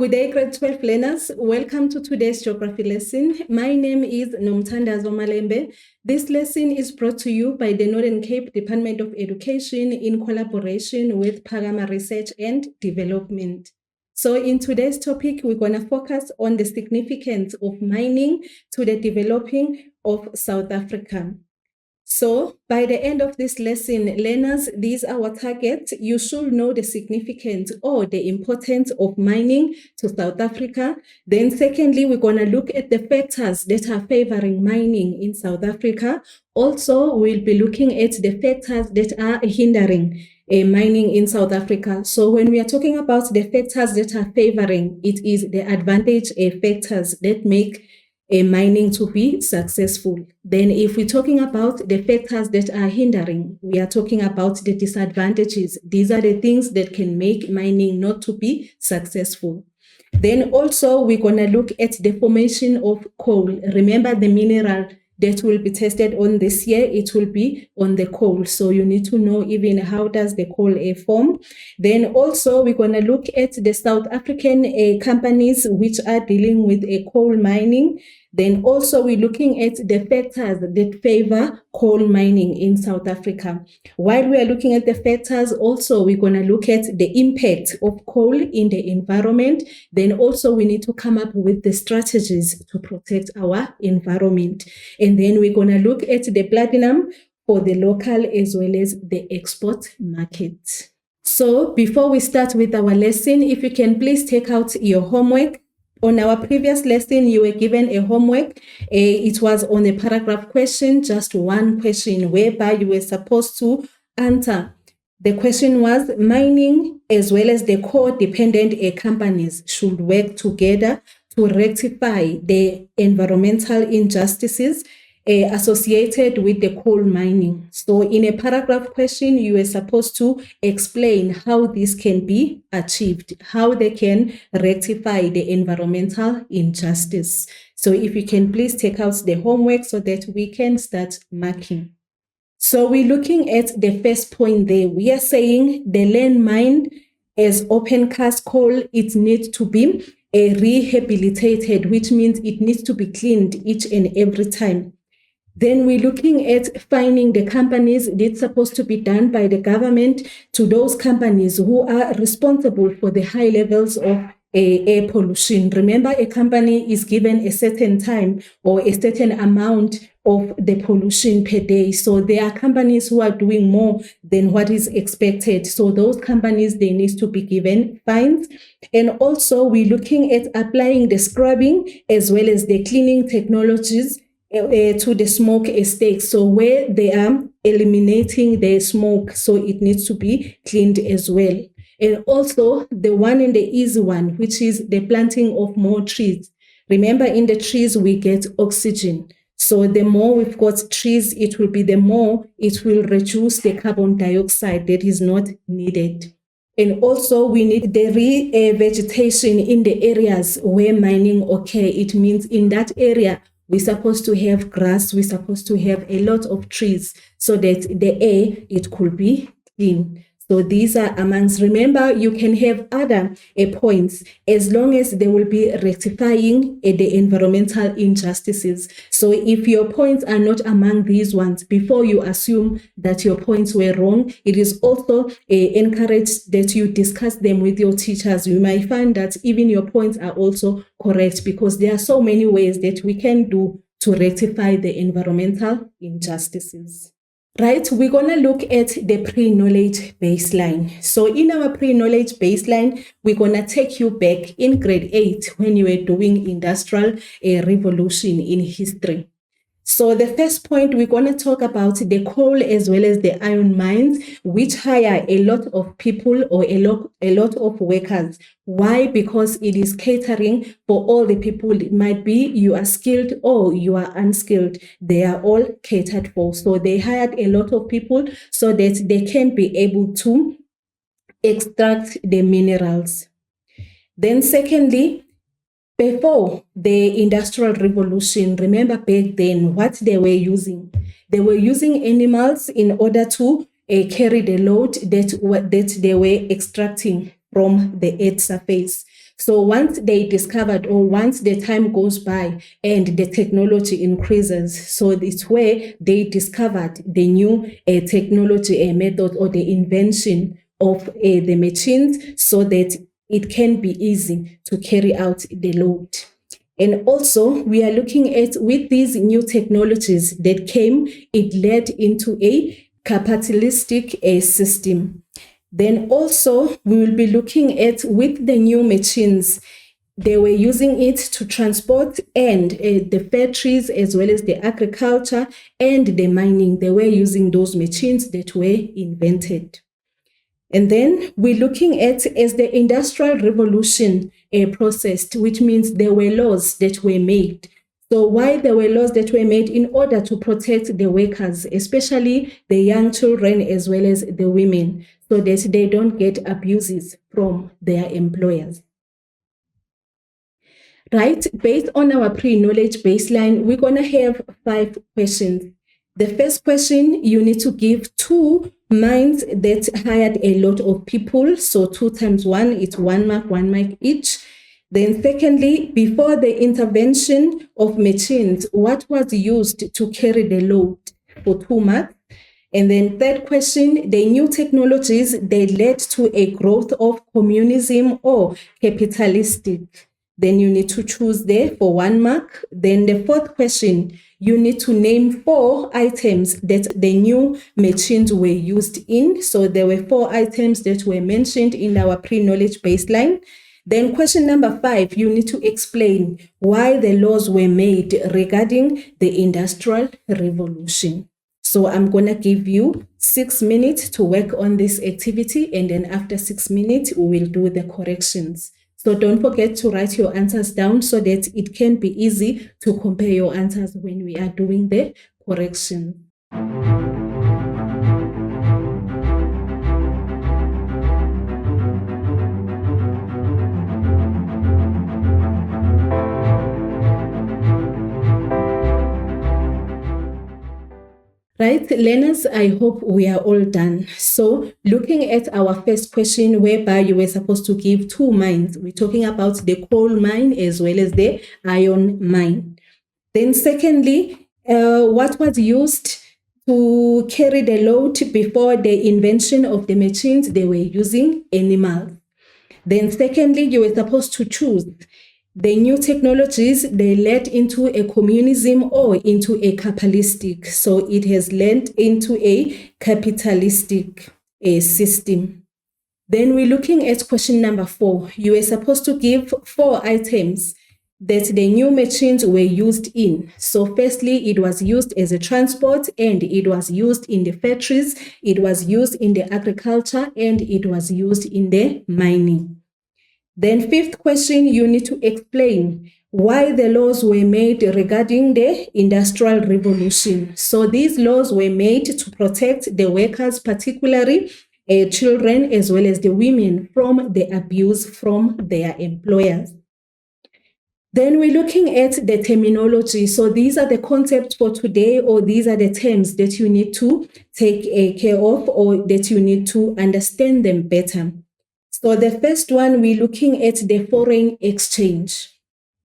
Good day, grade 12 learners. Welcome to today's geography lesson. My name is Nomthandazo Malembe. This lesson is brought to you by the Northern Cape Department of Education in collaboration with Phakama Research and Development. So in today's topic, we're going to focus on the significance of mining to the developing of South Africa. So by the end of this lesson, learners, these are our targets. You should know the significance or the importance of mining to South Africa. Then secondly, we're going to look at the factors that are favoring mining in South Africa. Also, we'll be looking at the factors that are hindering mining in South Africa. So when we are talking about the factors that are favoring, it is the advantage factors that make mining to be successful. Then if we're talking about the factors that are hindering, we are talking about the disadvantages. These are the things that can make mining not to be successful. Then also we're going to look at the formation of coal. Remember the mineral that will be tested on this year, it will be on the coal. So you need to know even how does the coal form. Then also we're going to look at the South African companies which are dealing with coal mining. Then also we're looking at the factors that favor coal mining in South Africa. While we are looking at the factors, also we're going to look at the impact of coal in the environment. Then also we need to come up with the strategies to protect our environment. And then we're going to look at the platinum for the local as well as the export market. So before we start with our lesson, if you can please take out your homework. On our previous lesson, you were given a homework. It was on a paragraph question, just one question, whereby you were supposed to answer. The question was, mining as well as the core-dependent companies should work together to rectify the environmental injustices associated with the coal mining. So in a paragraph question, you are supposed to explain how this can be achieved, how they can rectify the environmental injustice. So if you can please take out the homework so that we can start marking. So we're looking at the first point there. We are saying the land mined as open cast coal, it needs to be rehabilitated, which means it needs to be cleaned each and every time. Then we're looking at finding the companies that's supposed to be done by the government to those companies who are responsible for the high levels of air pollution. Remember, a company is given a certain time or a certain amount of the pollution per day. So there are companies who are doing more than what is expected. So those companies, they need to be given fines. And also we're looking at applying the scrubbing as well as the cleaning technologies to the smoke estate. So where they are eliminating the smoke, so it needs to be cleaned as well. And also the one and the easy one, which is the planting of more trees. Remember, in the trees, we get oxygen. So the more we've got trees, it will be the more it will reduce the carbon dioxide that is not needed. And also we need the re-vegetation in the areas where mining occur. It means in that area, we're supposed to have grass, we're supposed to have a lot of trees so that the air, it could be clean. So these are amongst, remember, you can have other points as long as they will be rectifying the environmental injustices. So if your points are not among these ones, before you assume that your points were wrong, it is also encouraged that you discuss them with your teachers. You might find that even your points are also correct because there are so many ways that we can do to rectify the environmental injustices. Right, we're going to look at the pre-knowledge baseline. So in our pre-knowledge baseline, we're going to take you back in grade 8 when you were doing industrial revolution in history. So the first point, we're going to talk about the coal as well as the iron mines, which hire a lot of people or a lot of workers. Why? Because it is catering for all the people. It might be you are skilled or you are unskilled. They are all catered for. So they hired a lot of people so that they can be able to extract the minerals. Then secondly, before the Industrial Revolution, remember back then what they were using? They were using animals in order to carry the load that they were extracting from the earth's surface. So once they discovered, or once the time goes by and the technology increases, so it's where they discovered the new technology method or the invention of the machines, so that it can be easy to carry out the load. And also, we are looking at, with these new technologies that came, it led into a capitalistic system. Then also, we will be looking at, with the new machines, they were using it to transport and the factories, as well as the agriculture and the mining. They were using those machines that were invented. And then we're looking at, as the Industrial Revolution processed, which means there were laws that were made. So why there were laws that were made? In order to protect the workers, especially the young children as well as the women, so that they don't get abuses from their employers. Right, based on our pre-knowledge baseline, we're going to have 5 questions. The first question, you need to give 2 mines that hired a lot of people. So 2 times 1, it's 1 mark, 1 mark each. Then secondly, before the intervention of machines, what was used to carry the load, for 2 marks? And then third question, the new technologies, they led to a growth of communism or capitalistic. Then you need to choose there for 1 mark. Then the fourth question, you need to name 4 items that the new machines were used in. So there were 4 items that were mentioned in our pre-knowledge baseline. Then question number 5, you need to explain why the laws were made regarding the Industrial Revolution. So I'm going to give you 6 minutes to work on this activity, and then after 6 minutes, we will do the corrections. So don't forget to write your answers down so that it can be easy to compare your answers when we are doing the correction. Right, learners, I hope we are all done. So looking at our first question, whereby you were supposed to give 2 mines, we're talking about the coal mine as well as the iron mine. Then secondly, what was used to carry the load before the invention of the machines? They were using animals. Then secondly, you were supposed to choose the new technologies, they led into a communism or into a capitalistic. So it has led into a capitalistic system. Then we're looking at question number 4. You were supposed to give 4 items that the new machines were used in. So firstly, it was used as a transport, and it was used in the factories, it was used in the agriculture, and it was used in the mining. Then fifth question, you need to explain why the laws were made regarding the Industrial Revolution. So these laws were made to protect the workers, particularly children as well as the women, from the abuse from their employers. Then we're looking at the terminology. So these are the concepts for today, or these are the terms that you need to take care of, or that you need to understand them better. So the first one, we're looking at the foreign exchange.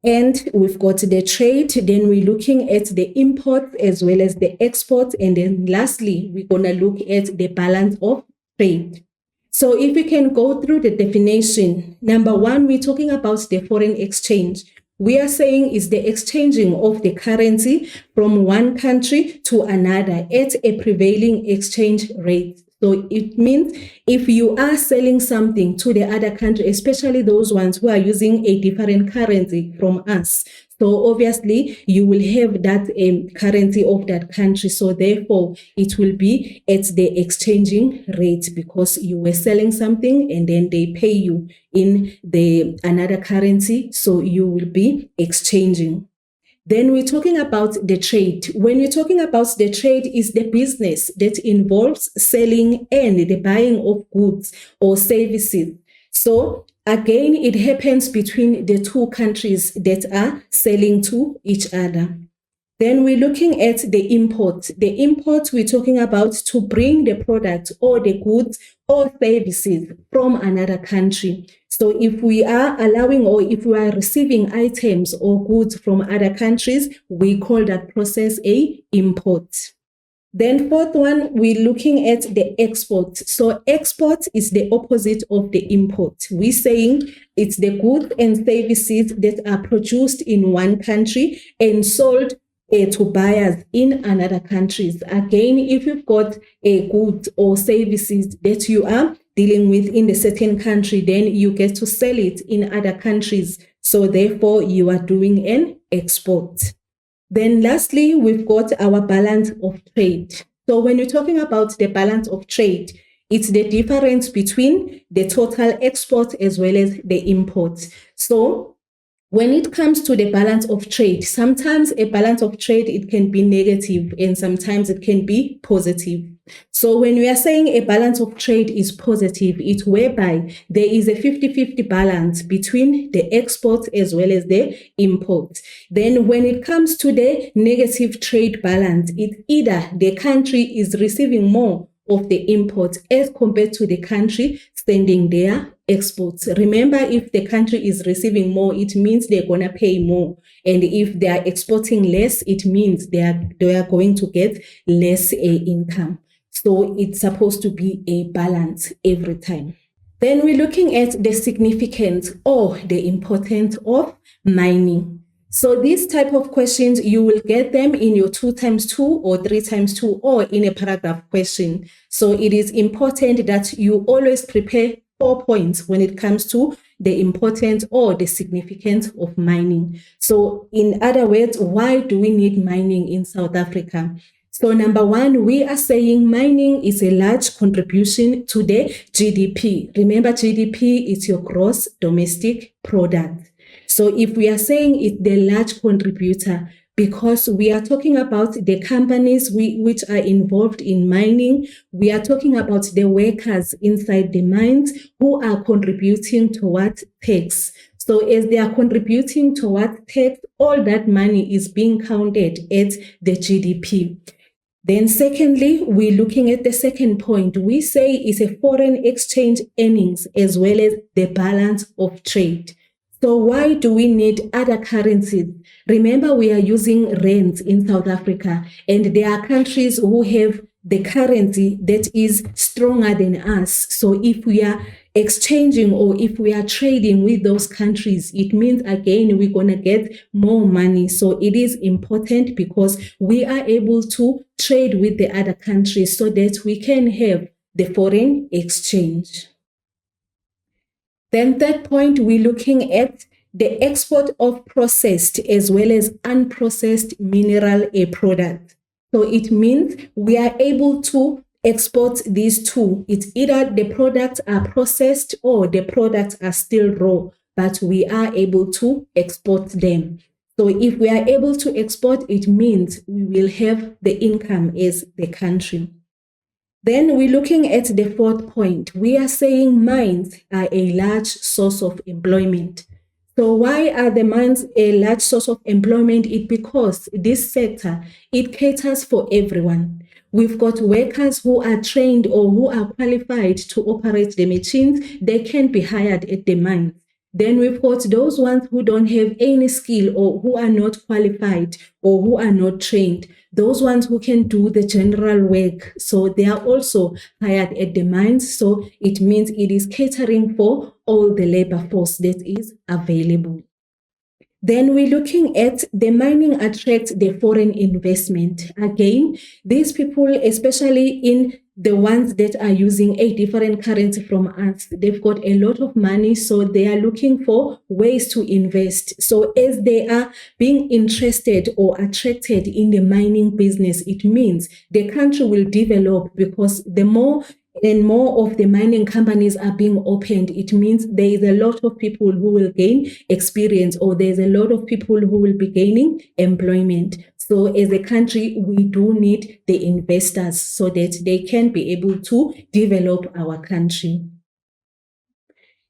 And we've got the trade, then we're looking at the imports as well as the exports. And then lastly, we're going to look at the balance of trade. So if we can go through the definition, number 1, we're talking about the foreign exchange. We are saying is the exchanging of the currency from one country to another at a prevailing exchange rate. So it means if you are selling something to the other country, especially those ones who are using a different currency from us, so obviously you will have that currency of that country. So therefore it will be at the exchanging rate, because you were selling something and then they pay you in the another currency. So you will be exchanging. Then we're talking about the trade. When we're talking about the trade, is the business that involves selling and the buying of goods or services. So again, it happens between the 2 countries that are selling to each other. Then we're looking at the import. The import, we're talking about to bring the product or the goods or services from another country. So if we are allowing or if we are receiving items or goods from other countries, we call that process a import. Then fourth one, we're looking at the export. So export is the opposite of the import. We're saying it's the goods and services that are produced in one country and sold to buyers in another countries. Again, if you've got a good or services that you are dealing with in the certain country, then you get to sell it in other countries. So therefore, you are doing an export. Then lastly, we've got our balance of trade. So when you're talking about the balance of trade, it's the difference between the total export as well as the import. So when it comes to the balance of trade, sometimes a balance of trade, it can be negative and sometimes it can be positive. So when we are saying a balance of trade is positive, it's whereby there is a 50-50 balance between the export as well as the import. Then when it comes to the negative trade balance, it's either the country is receiving more of the imports as compared to the country sending their exports. Remember, if the country is receiving more, it means they're going to pay more. And if they are exporting less, it means they are going to get less income. So it's supposed to be a balance every time. Then we're looking at the significance or the importance of mining. So these type of questions, you will get them in your 2x2 or 3x2 or in a paragraph question. So it is important that you always prepare 4 points when it comes to the importance or the significance of mining. So in other words, why do we need mining in South Africa? So number one, we are saying mining is a large contribution to the GDP. Remember, GDP is your gross domestic product. So if we are saying it's the large contributor, because we are talking about the companies which are involved in mining, we are talking about the workers inside the mines who are contributing towards tax. So as they are contributing towards tax, all that money is being counted at the GDP. Then secondly, we're looking at the second point. We say it's a foreign exchange earnings as well as the balance of trade. So why do we need other currencies? Remember, we are using rands in South Africa, and there are countries who have the currency that is stronger than us. So if we are exchanging or if we are trading with those countries, it means again we're going to get more money. So it is important because we are able to trade with the other countries so that we can have the foreign exchange. Then third point, we're looking at the export of processed as well as unprocessed mineral products. So it means we are able to export these two. It's either the products are processed or the products are still raw, but we are able to export them. So if we are able to export, it means we will have the income as the country. Then we're looking at the fourth point. We are saying mines are a large source of employment. So why are the mines a large source of employment? It's because this sector, it caters for everyone. We've got workers who are trained or who are qualified to operate the machines. They can be hired at the mines. Then we've got those ones who don't have any skill or who are not qualified or who are not trained. Those ones who can do the general work. So they are also hired at the mines. So it means it is catering for all the labor force that is available. Then we're looking at the mining attracts the foreign investment. Again, these people, especially in the ones that are using a different currency from us, they've got a lot of money, so they are looking for ways to invest. So as they are being interested or attracted in the mining business, it means the country will develop because the more and more of the mining companies are being opened, it means there is a lot of people who will gain experience or there's a lot of people who will be gaining employment. So as a country, we do need the investors so that they can be able to develop our country.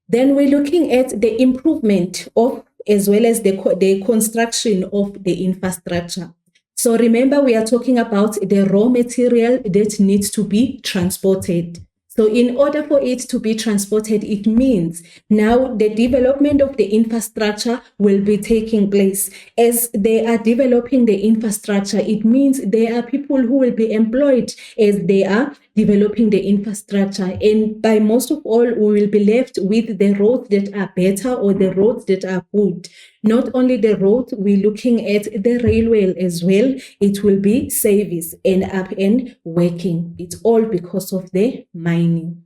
Then we're looking at the improvement of as well as the construction of the infrastructure. So remember, we are talking about the raw material that needs to be transported. So in order for it to be transported, it means now the development of the infrastructure will be taking place. As they are developing the infrastructure, it means there are people who will be employed as they are developing the infrastructure. And by most of all, we will be left with the roads that are better or the roads that are good. Not only the road, we're looking at the railway as well. It will be service and up and working. It's all because of the mining.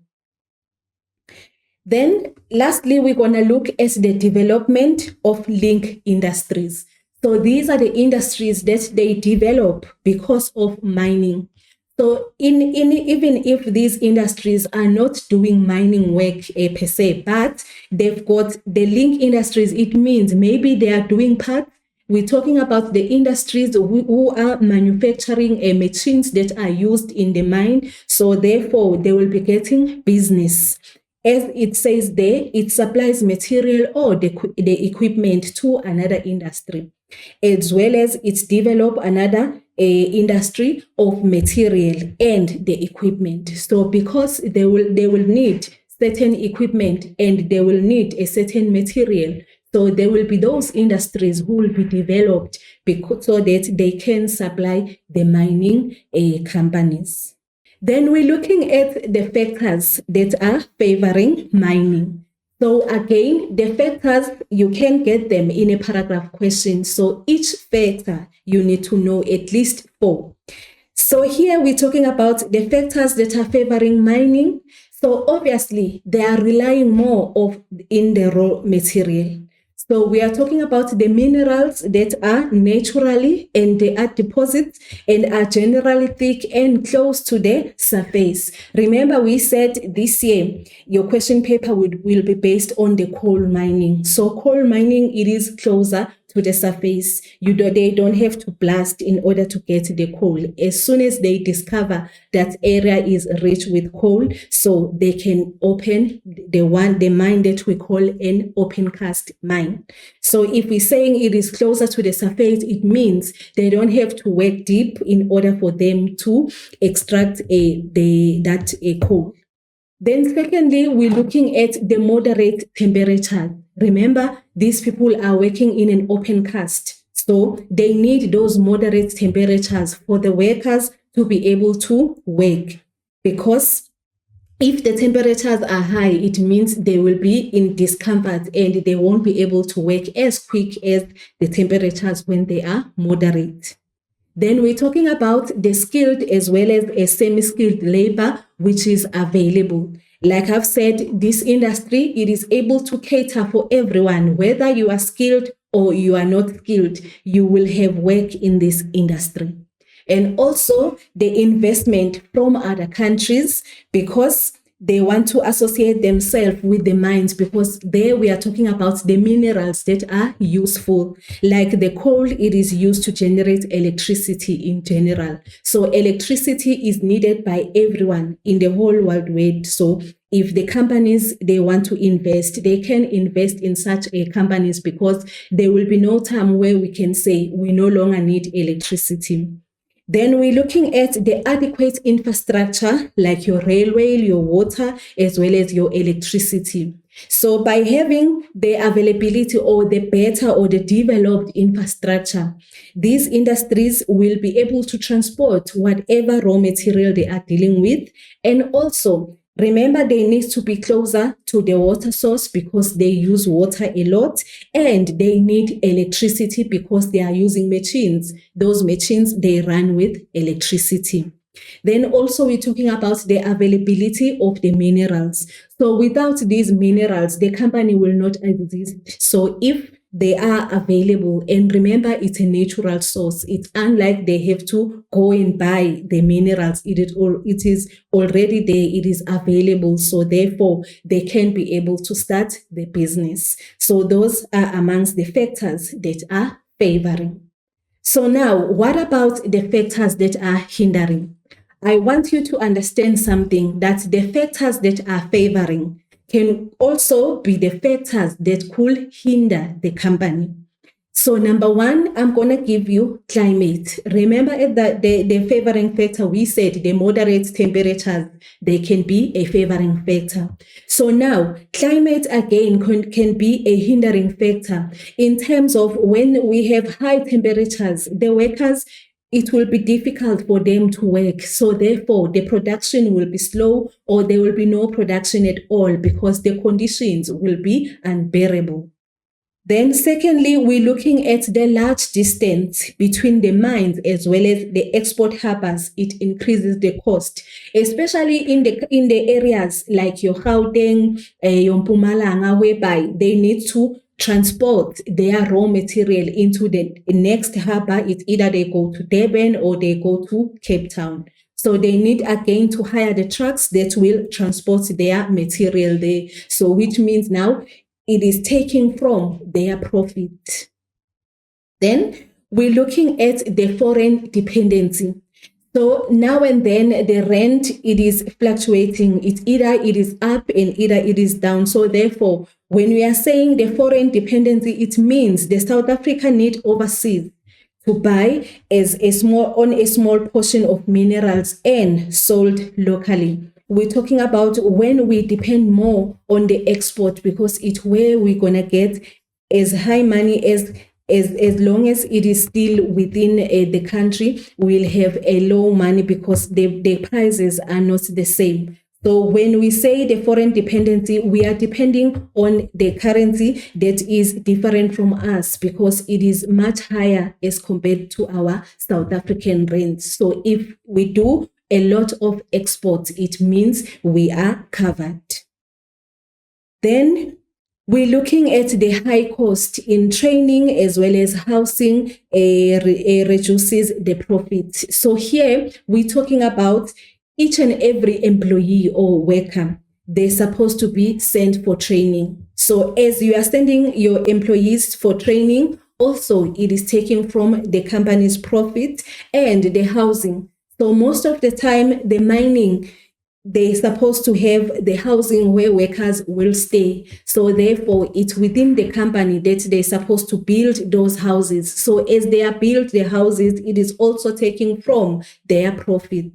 Then lastly, we're going to look at the development of link industries. So these are the industries that they develop because of mining. So even if these industries are not doing mining work per se, but they've got the link industries, it means maybe they are doing parts. We're talking about the industries who are manufacturing machines that are used in the mine. So therefore, they will be getting business. As it says there, it supplies material or the equipment to another industry, as well as it's develop another industry of material and the equipment. So because they will need certain equipment and they will need a certain material, so there will be those industries who will be developed so that they can supply the mining companies. Then we're looking at the factors that are favoring mining. So again, the factors, you can get them in a paragraph question. So each factor, you need to know at least 4. So here we're talking about the factors that are favoring mining. So obviously, they are relying more in the raw material. So we are talking about the minerals that are naturally and they are deposits and are generally thick and close to the surface. Remember, we said this year, your question paper will be based on the coal mining. So coal mining, it is closer to the surface. They don't have to blast in order to get the coal. As soon as they discover that area is rich with coal, so they can open the mine that we call an open cast mine. So if we're saying it is closer to the surface, it means they don't have to work deep in order for them to extract that coal. Then secondly, we're looking at the moderate temperature. Remember, these people are working in an open cast. So they need those moderate temperatures for the workers to be able to work. Because if the temperatures are high, it means they will be in discomfort and they won't be able to work as quick as the temperatures when they are moderate. Then we're talking about the skilled as well as a semi-skilled labor, which is available. Like I've said, this industry, it is able to cater for everyone. Whether you are skilled or you are not skilled, you will have work in this industry. And also the investment from other countries, because they want to associate themselves with the mines, because there we are talking about the minerals that are useful. Like the coal, it is used to generate electricity in general. So electricity is needed by everyone in the whole world wide. So if the companies, they want to invest, they can invest in such companies, because there will be no time where we can say we no longer need electricity. Then we're looking at the adequate infrastructure, like your railway, your water, as well as your electricity. So by having the availability or the better or the developed infrastructure, these industries will be able to transport whatever raw material they are dealing with. And also, remember, they need to be closer to the water source because they use water a lot, and they need electricity because they are using machines. Those machines, they run with electricity. Then also we're talking about the availability of the minerals. So without these minerals, the company will not exist. So if they are available, and remember, it's a natural source. It's unlike they have to go and buy the minerals. It is already there. It is available. So therefore, they can be able to start the business. So those are amongst the factors that are favoring. So now, what about the factors that are hindering? I want you to understand something, that the factors that are favoring can also be the factors that could hinder the company. So number one, I'm going to give you climate. Remember the favoring factor, we said the moderate temperatures, they can be a favoring factor. So now climate again can be a hindering factor in terms of when we have high temperatures, the workers, it will be difficult for them to work. So therefore, the production will be slow or there will be no production at all because the conditions will be unbearable. Then secondly, we're looking at the large distance between the mines as well as the export harbors. It increases the cost, especially in the areas like your Gauteng, your Mpumalanga, whereby they need to transport their raw material into the next harbor. It's either they go to Durban or they go to Cape Town. So they need again to hire the trucks that will transport their material there. So which means now it is taking from their profit. Then we're looking at the foreign dependency. So now and then the rent, it is fluctuating. It's either it is up and either it is down. So therefore, when we are saying the foreign dependency, it means the South Africa need overseas to buy as a small portion of minerals and sold locally. We're talking about when we depend more on the export because it's where we're going to get as high money as long as it is still within the country, we'll have a low money because the prices are not the same. So when we say the foreign dependency, we are depending on the currency that is different from us because it is much higher as compared to our South African rand. So if we do a lot of exports, it means we are covered. Then we're looking at the high cost in training as well as housing reduces the profit. So here we're talking about each and every employee or worker, they're supposed to be sent for training. So as you are sending your employees for training, also it is taken from the company's profit and the housing. So most of the time, the mining, they're supposed to have the housing where workers will stay. So therefore, it's within the company that they're supposed to build those houses. So as they are built the houses, it is also taken from their profit.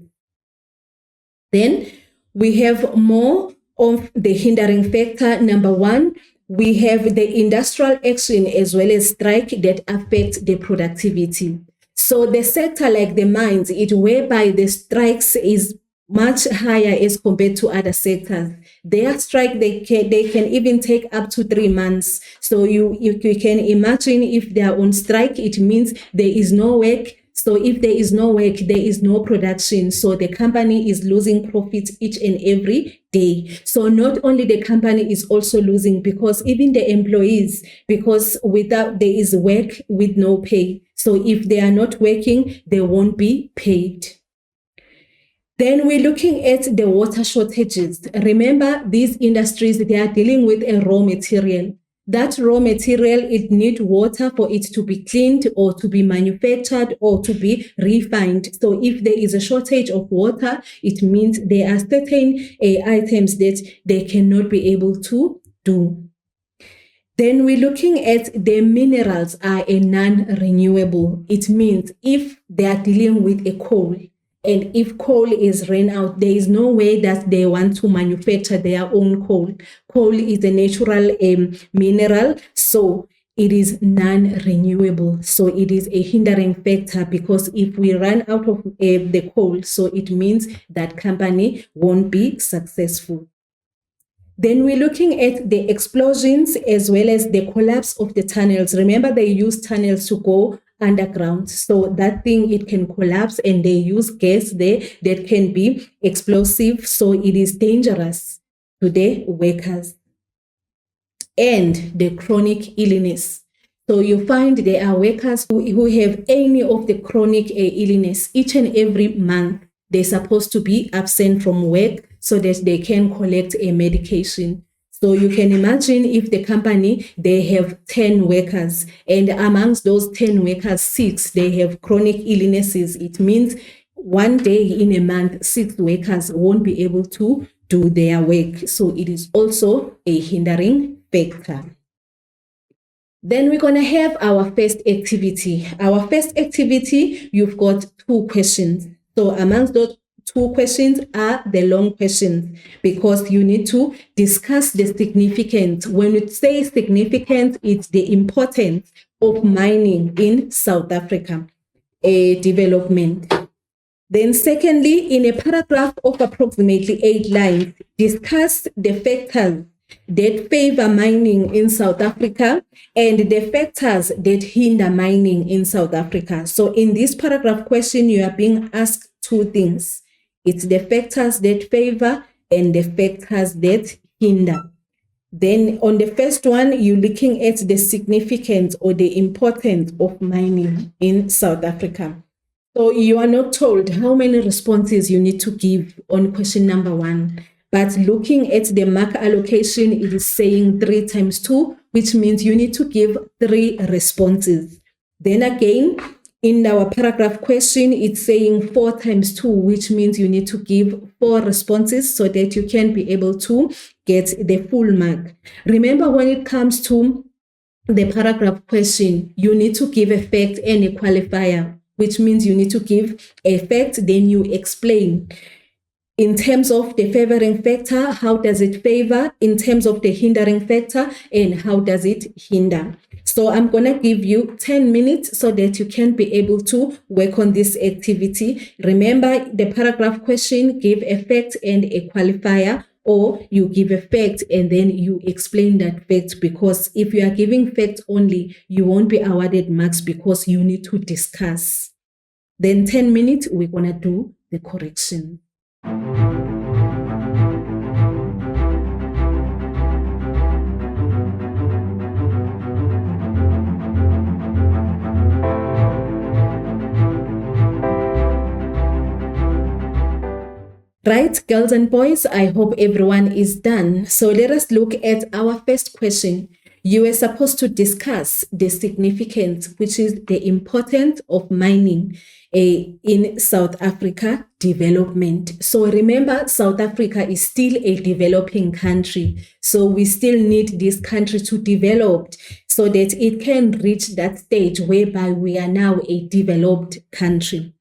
Then we have more of the hindering factor. Number one, we have the industrial action as well as strike that affect the productivity. So the sector like the mines, it whereby the strikes is much higher as compared to other sectors. Their strike, they can even take up to 3 months. So you can imagine if they are on strike, it means there is no work. So if there is no work, there is no production. So the company is losing profits each and every day. So not only the company is also losing because even the employees, because without there is work with no pay. So if they are not working, they won't be paid. Then we're looking at the water shortages. Remember, these industries, they are dealing with a raw material. That raw material, it needs water for it to be cleaned or to be manufactured or to be refined. So if there is a shortage of water, it means there are certain items that they cannot be able to do. Then we're looking at the minerals are a non-renewable. It means if they are dealing with a coal, and if coal is ran out, there is no way that they want to manufacture their own coal. Coal is a natural mineral, so it is non-renewable. So it is a hindering factor because if we run out of the coal, so it means that company won't be successful. Then we're looking at the explosions as well as the collapse of the tunnels. Remember, they use tunnels to go underground. So that thing, it can collapse and they use gas there that can be explosive. So it is dangerous to the workers. And the chronic illness. So you find there are workers who have any of the chronic illness each and every month. They're supposed to be absent from work so that they can collect a medication. So you can imagine if the company, they have 10 workers and amongst those 10 workers, 6, they have chronic illnesses. It means one day in a month, 6 workers won't be able to do their work. So it is also a hindering factor. Then we're going to have our first activity. Our first activity, you've got 2 questions. So amongst those 2 questions are the long questions, because you need to discuss the significance. When we say significance, it's the importance of mining in South Africa, a development. Then secondly, in a paragraph of approximately 8 lines, discuss the factors that favor mining in South Africa and the factors that hinder mining in South Africa. So in this paragraph question, you are being asked 2 things. It's the factors that favor and the factors that hinder. Then on the first one, you're looking at the significance or the importance of mining in South Africa. So you are not told how many responses you need to give on question number 1. But looking at the mark allocation, it is saying 3 times 2, which means you need to give 3 responses. Then again, in our paragraph question, it's saying 4 times 2, which means you need to give 4 responses so that you can be able to get the full mark. Remember, when it comes to the paragraph question, you need to give a fact and a qualifier, which means you need to give a fact, then you explain. In terms of the favoring factor, how does it favor? In terms of the hindering factor, and how does it hinder? So I'm going to give you 10 minutes so that you can be able to work on this activity. Remember, the paragraph question, give a fact and a qualifier, or you give a fact and then you explain that fact, because if you are giving facts only, you won't be awarded marks because you need to discuss. Then 10 minutes, we're going to do the correction. Right, girls and boys, I hope everyone is done. So let us look at our first question. You were supposed to discuss the significance, which is the importance of mining in South Africa development. So remember, South Africa is still a developing country. So we still need this country to develop so that it can reach that stage whereby we are now a developed country.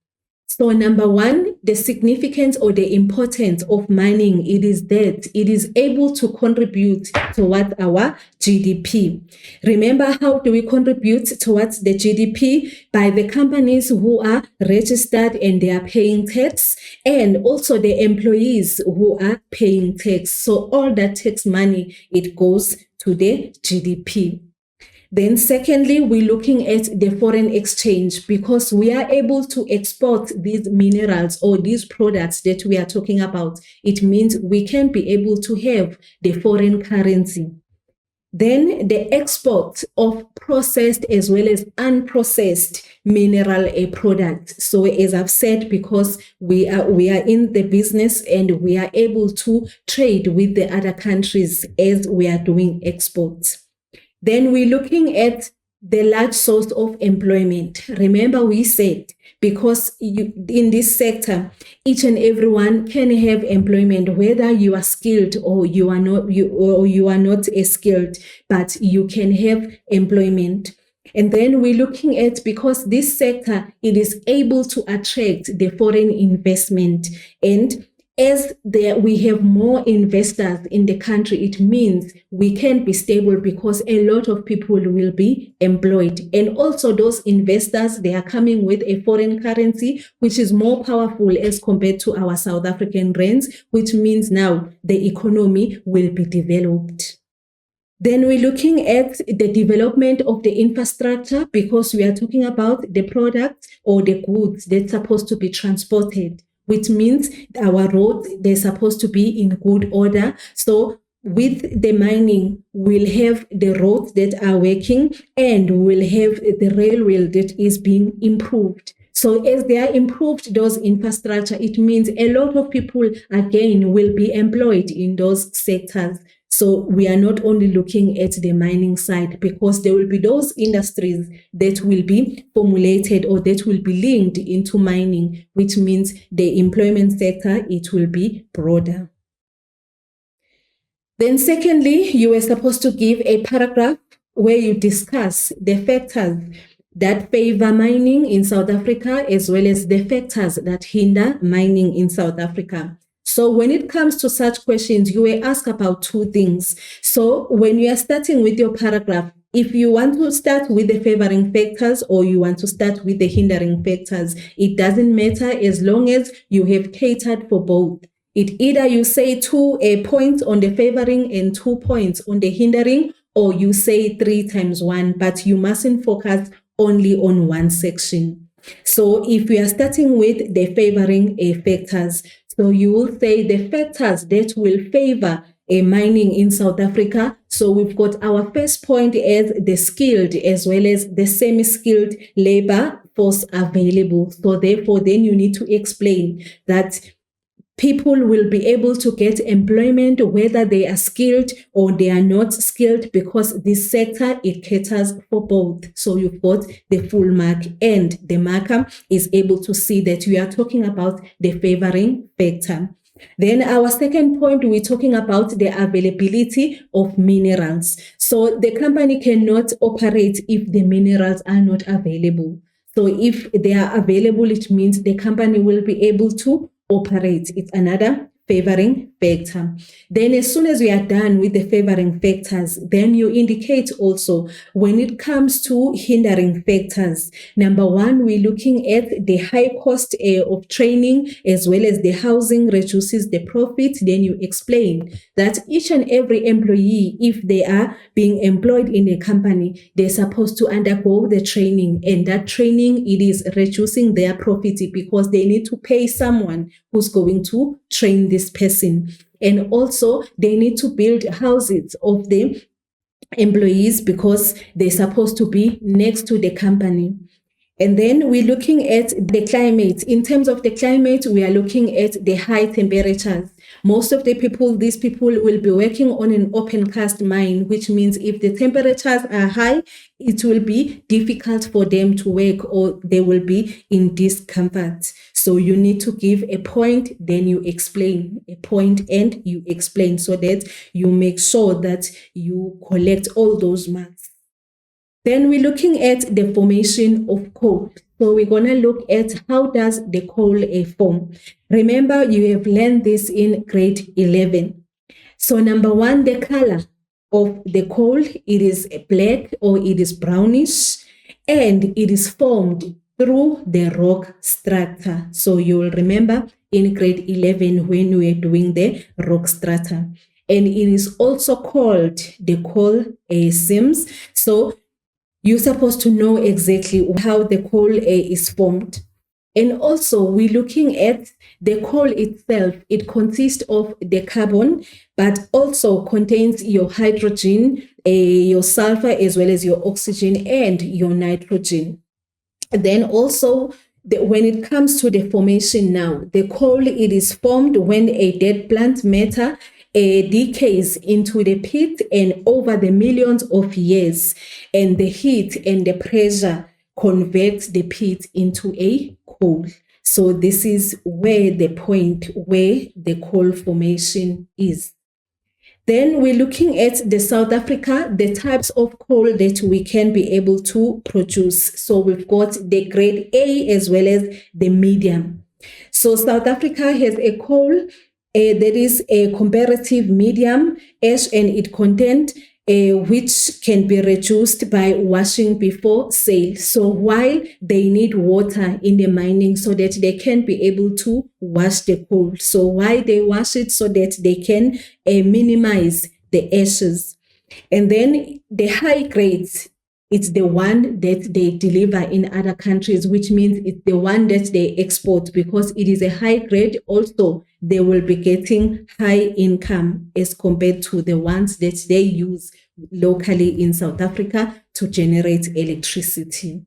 So number 1, the significance or the importance of mining, it is that it is able to contribute towards our GDP. Remember, how do we contribute towards the GDP? By the companies who are registered and they are paying tax, and also the employees who are paying tax. So all that tax money, it goes to the GDP. Then secondly, we're looking at the foreign exchange, because we are able to export these minerals or these products that we are talking about. It means we can be able to have the foreign currency. Then the export of processed as well as unprocessed mineral products. So as I've said, because we are in the business and we are able to trade with the other countries as we are doing exports. Then we're looking at the large source of employment. Remember, we said, because in this sector, each and everyone can have employment, whether you are skilled or you are not skilled, but you can have employment. And then we're looking at, because this sector, it is able to attract the foreign investment, and as we have more investors in the country, it means we can be stable because a lot of people will be employed. And also those investors, they are coming with a foreign currency, which is more powerful as compared to our South African rands, which means now the economy will be developed. Then we're looking at the development of the infrastructure, because we are talking about the products or the goods that's supposed to be transported, which means our roads, they're supposed to be in good order. So with the mining, we'll have the roads that are working, and we'll have the railway that is being improved. So as they are improved, those infrastructure, it means a lot of people, again, will be employed in those sectors. So we are not only looking at the mining side, because there will be those industries that will be formulated or that will be linked into mining, which means the employment sector, it will be broader. Then secondly, you were supposed to give a paragraph where you discuss the factors that favor mining in South Africa as well as the factors that hinder mining in South Africa. So when it comes to such questions, you will ask about two things. So when you are starting with your paragraph, if you want to start with the favoring factors or you want to start with the hindering factors, it doesn't matter as long as you have catered for both. It either you say 2 points on the favoring and 2 points on the hindering, or you say 3 times 1, but you mustn't focus only on one section. So if we are starting with the favoring factors, so you will say the factors that will favor mining in South Africa. So we've got our first point as the skilled as well as the semi-skilled labor force available. So therefore, then you need to explain that people will be able to get employment whether they are skilled or they are not skilled, because this sector, it caters for both. So you've got the full mark, and the marker is able to see that we are talking about the favoring factor. Then our second point, we're talking about the availability of minerals. So the company cannot operate if the minerals are not available. So if they are available, it means the company will be able to operate. It's another favoring factor. Then as soon as we are done with the favoring factors, then you indicate also when it comes to hindering factors. Number one, we're looking at the high cost of training as well as the housing reduces the profit. Then you explain that each and every employee, if they are being employed in a company, they're supposed to undergo the training, and that training, it is reducing their profit because they need to pay someone who's going to train this person. And also they need to build houses of the employees because they're supposed to be next to the company. And then we're looking at the climate. In terms of the climate, we are looking at the high temperatures. Most of the people, these people will be working on an open cast mine, which means if the temperatures are high, it will be difficult for them to work, or they will be in discomfort. So you need to give a point, then you explain a point and you explain, so that you make sure that you collect all those marks. Then we're looking at the formation of coal. So we're going to look at how does the coal form. Remember, you have learned this in grade 11. So number one, the color of the coal, it is black or it is brownish, and it is formed through the rock strata. So you will remember in grade 11 when we were doing the rock strata. And it is also called the coal seams. So you're supposed to know exactly how the coal is formed. And also we're looking at the coal itself. It consists of the carbon, but also contains your hydrogen, your sulfur, as well as your oxygen and your nitrogen. Then also, when it comes to the formation now, the coal, it is formed when a dead plant matter decays into the pit and over the millions of years, and the heat and the pressure converts the pit into a coal. So this is where the point where the coal formation is. Then we're looking at the South Africa, the types of coal that we can be able to produce. So we've got the grade A as well as the medium. So South Africa has a coal that is a comparative medium ash, and it content which can be reduced by washing before sale. So while they need water in the mining so that they can be able to wash the coal. So why they wash it? So that they can minimize the ashes. And then the high grades, it's the one that they deliver in other countries, which means it's the one that they export, because it is a high grade. Also, they will be getting high income as compared to the ones that they use locally in South Africa to generate electricity.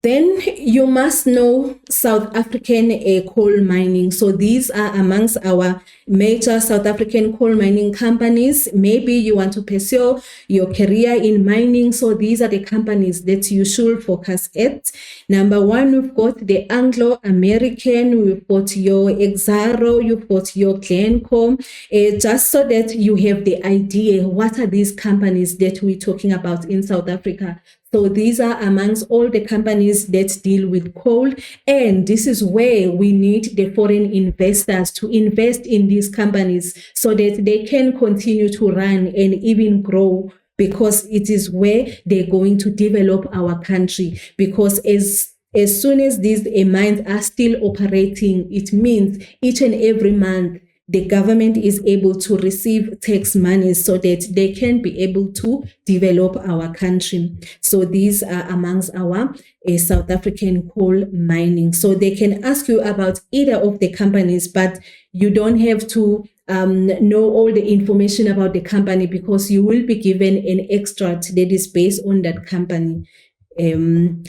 Then you must know South African coal mining. So these are amongst our major South African coal mining companies. Maybe you want to pursue your career in mining. So these are the companies that you should focus at. Number one, we've got the Anglo American, we've got your Exxaro, you've got your Glencore, just so that you have the idea what are these companies that we're talking about in South Africa. So these are amongst all the companies that deal with coal. And this is where we need the foreign investors to invest in these companies so that they can continue to run and even grow, because it is where they're going to develop our country. Because as soon as these mines are still operating, it means each and every month the government is able to receive tax money so that they can be able to develop our country. So these are amongst our South African coal mining. So they can ask you about either of the companies, but you don't have to know all the information about the company, because you will be given an extract that is based on that company.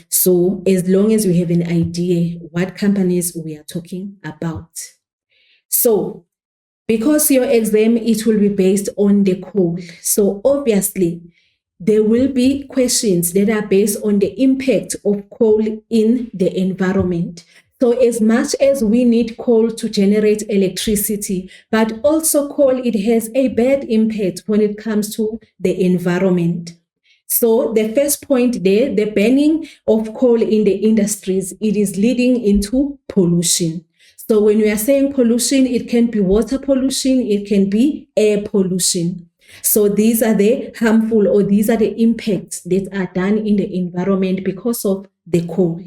So as long as we have an idea what companies we are talking about. So because your exam, it will be based on the coal. So obviously, there will be questions that are based on the impact of coal in the environment. So as much as we need coal to generate electricity, but also coal, it has a bad impact when it comes to the environment. So the first point there, the burning of coal in the industries, it is leading into pollution. So when we are saying pollution, it can be water pollution, it can be air pollution. So these are the harmful, or these are the impacts that are done in the environment because of the coal.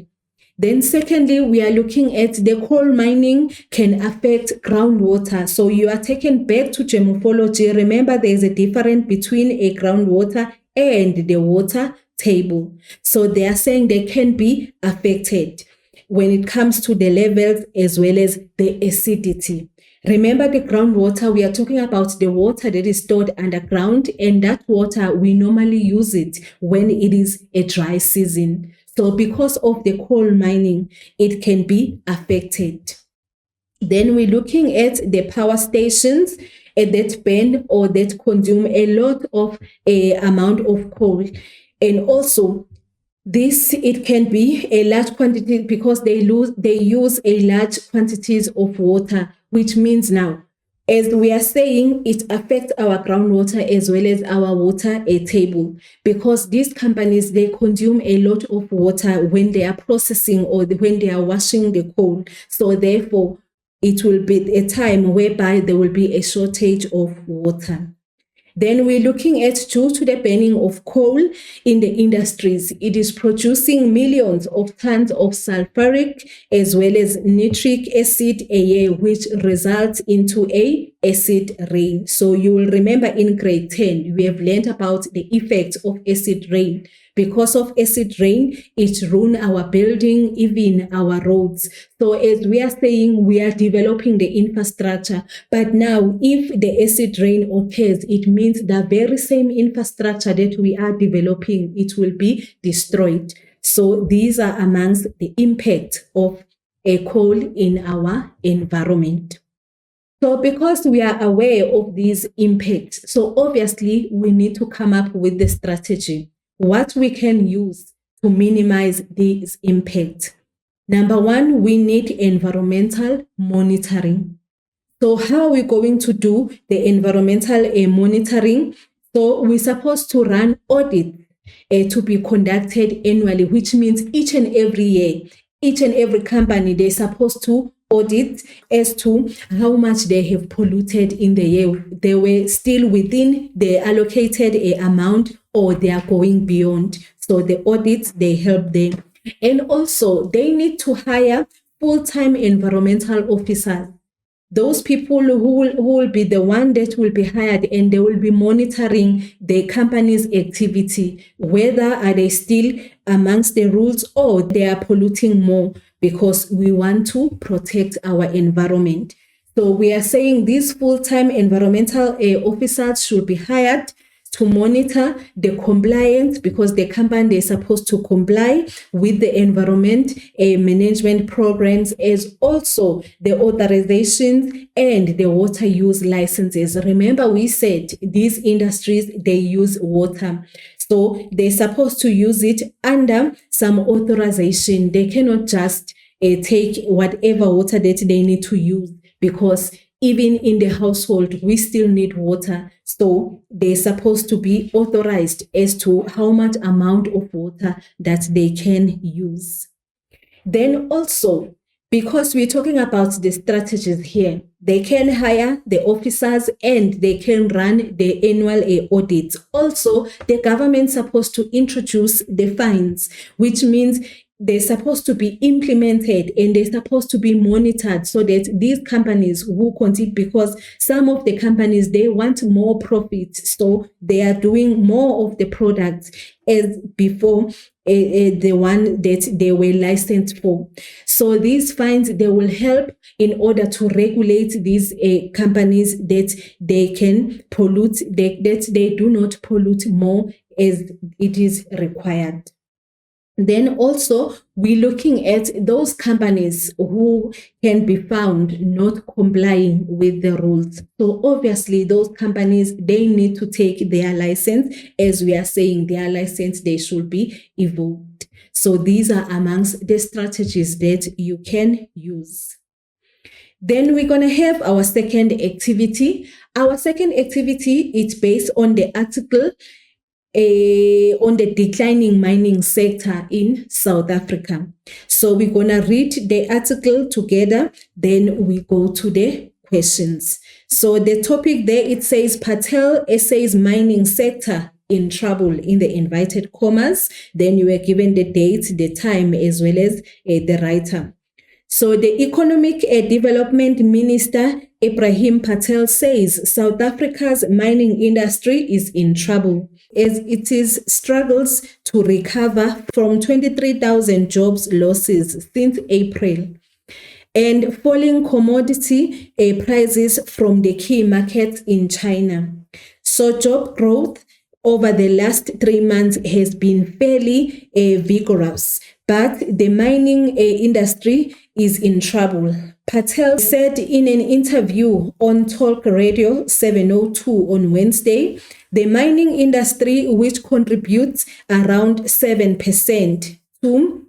Then secondly, we are looking at the coal mining can affect groundwater. So you are taken back to geomorphology. Remember, there is a difference between a groundwater and the water table. So they are saying they can be affected when it comes to the levels as well as the acidity. Remember, the groundwater, we are talking about the water that is stored underground, and that water, we normally use it when it is a dry season. So because of the coal mining, it can be affected. Then we're looking at the power stations that burn or that consume a lot of amount of coal. And also, this, it can be a large quantity because they use a large quantities of water, which means now, as we are saying, it affects our groundwater as well as our water table, because these companies, they consume a lot of water when they are processing or when they are washing the coal. So therefore, it will be a time whereby there will be a shortage of water. Then we're looking at, due to the burning of coal in the industries, it is producing millions of tons of sulfuric as well as nitric acid a year, which results into a acid rain. So you will remember in grade 10, we have learned about the effects of acid rain. Because of acid rain, it ruins our building, even our roads. So as we are saying, we are developing the infrastructure. But now, if the acid rain occurs, it means the very same infrastructure that we are developing, it will be destroyed. So these are amongst the impact of a coal in our environment. So because we are aware of these impacts, so obviously we need to come up with the strategy, what we can use to minimize these impacts. Number one, we need environmental monitoring. So how are we going to do the environmental monitoring? So we're supposed to run audits to be conducted annually, which means each and every year, each and every company, they're supposed to audit as to how much they have polluted in the year. They were still within the allocated amount, or they are going beyond. So the audits, they help them. And also, they need to hire full-time environmental officers. Those people who will be the one that will be hired, and they will be monitoring the company's activity, whether are they still amongst the rules or they are polluting more, because we want to protect our environment. So we are saying these full-time environmental officers should be hired to monitor the compliance, because the company is supposed to comply with the environment management programs, as also the authorizations and the water use licenses. Remember, we said these industries, they use water. So they're supposed to use it under some authorization. They cannot just take whatever water that they need to use, because even in the household, we still need water. So they're supposed to be authorized as to how much amount of water that they can use. Then also, because we're talking about the strategies here, they can hire the officers and they can run the annual audits. Also, the government's supposed to introduce the fines, which means they're supposed to be implemented and they're supposed to be monitored, so that these companies who continue, because some of the companies, they want more profit, so they are doing more of the products as before the one that they were licensed for. So these fines, they will help in order to regulate these companies, that they can pollute, that they do not pollute more as it is required. Then also, we're looking at those companies who can be found not complying with the rules. So obviously, those companies, they need to take their license. As we are saying, their license, they should be revoked. So these are amongst the strategies that you can use. Then we're going to have our second activity. Our second activity is based on the article on the declining mining sector in South Africa. So we're going to read the article together, then we go to the questions. So the topic there, it says Patel SA's mining sector in trouble, in the invited commas. Then you were given the date, the time, as well as the writer. So the Economic Development Minister, Ebrahim Patel, says South Africa's mining industry is in trouble as it is struggles to recover from 23,000 jobs losses since April and falling commodity prices from the key markets in China. So job growth over the last 3 months has been fairly vigorous, but the mining industry is in trouble. Patel said in an interview on Talk Radio 702 on Wednesday, the mining industry, which contributes around 7% to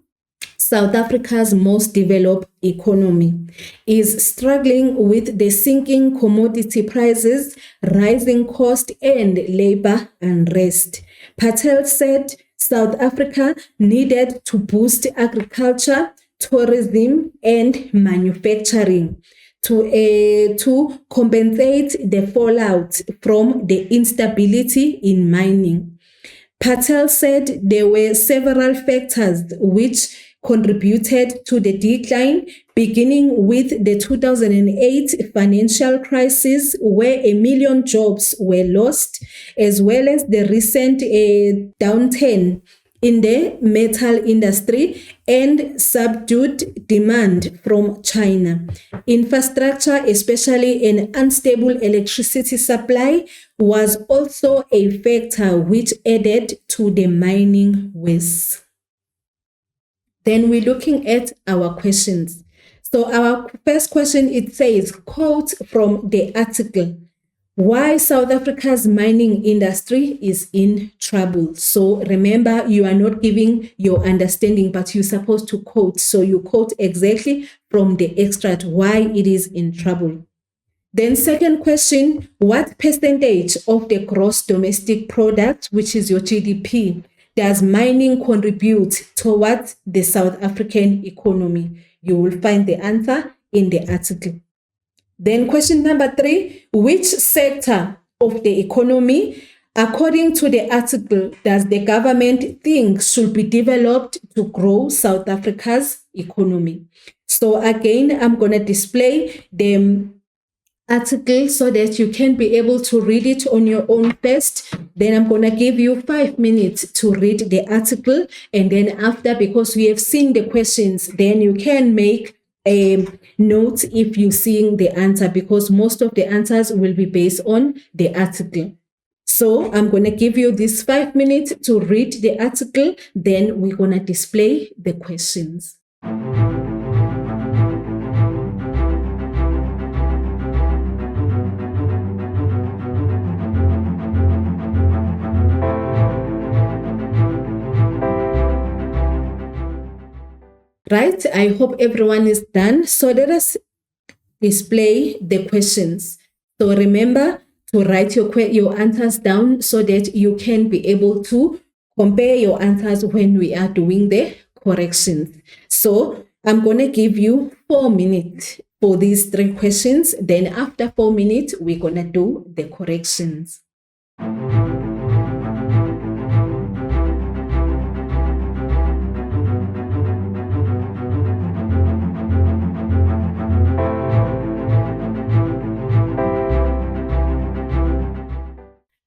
South Africa's most developed economy, is struggling with the sinking commodity prices, rising cost, and labor unrest. Patel said South Africa needed to boost agriculture, tourism, and manufacturing to compensate the fallout from the instability in mining. Patel said there were several factors which contributed to the decline, beginning with the 2008 financial crisis, where 1 million jobs were lost, as well as the recent downturn in the metal industry and subdued demand from China. Infrastructure, especially an unstable electricity supply, was also a factor which added to the mining woes. Then we're looking at our questions. So our first question, it says, quote from the article, why South Africa's mining industry is in trouble. So remember, you are not giving your understanding, but you're supposed to quote. So you quote exactly from the extract why it is in trouble. Then second question, what percentage of the gross domestic product, which is your GDP, does mining contribute towards the South African economy? You will find the answer in the article. Then question number 3, which sector of the economy, according to the article, does the government think should be developed to grow South Africa's economy? So again, I'm going to display the article so that you can be able to read it on your own first. Then I'm going to give you 5 minutes to read the article. And then after, because we have seen the questions, then you can make a note if you're seeing the answer, because most of the answers will be based on the article. So I'm going to give you this 5 minutes to read the article, then we're going to display the questions. Right, I hope everyone is done. So let us display the questions. So remember to write your answers down so that you can be able to compare your answers when we are doing the corrections. So I'm going to give you 4 minutes for these 3 questions. Then after 4 minutes, we're going to do the corrections.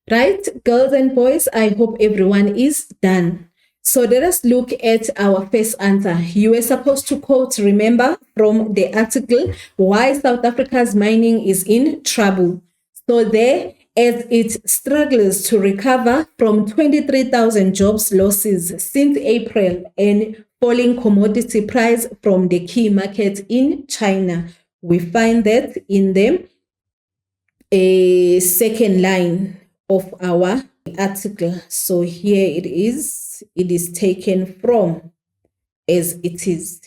Right, girls and boys, I hope everyone is done. So let us look at our first answer. You were supposed to quote, remember, from the article, why South Africa's mining is in trouble. So there, as it struggles to recover from 23,000 jobs losses since April and falling commodity price from the key markets in China. We find that in the second line of our article. So here it is taken from as it is.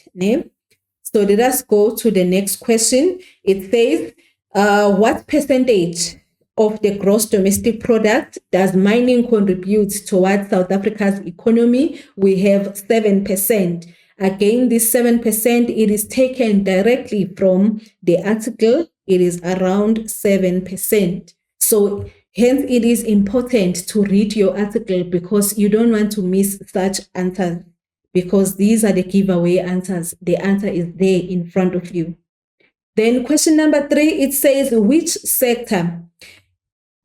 So let us go to the next question. It says, what percentage of the gross domestic product does mining contribute towards South Africa's economy? We have 7%. Again, this 7%, it is taken directly from the article. It is around 7%. So hence, it is important to read your article because you don't want to miss such answers, because these are the giveaway answers. The answer is there in front of you. Then question number 3, it says, which sector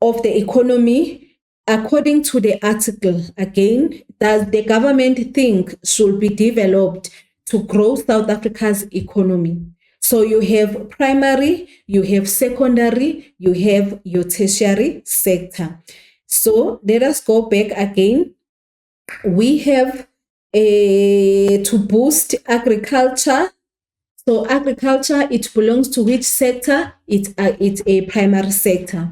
of the economy, according to the article, again, does the government think should be developed to grow South Africa's economy? So you have primary, you have secondary, you have your tertiary sector. So let us go back again. We have to boost agriculture. So agriculture, it belongs to which sector? It's a primary sector.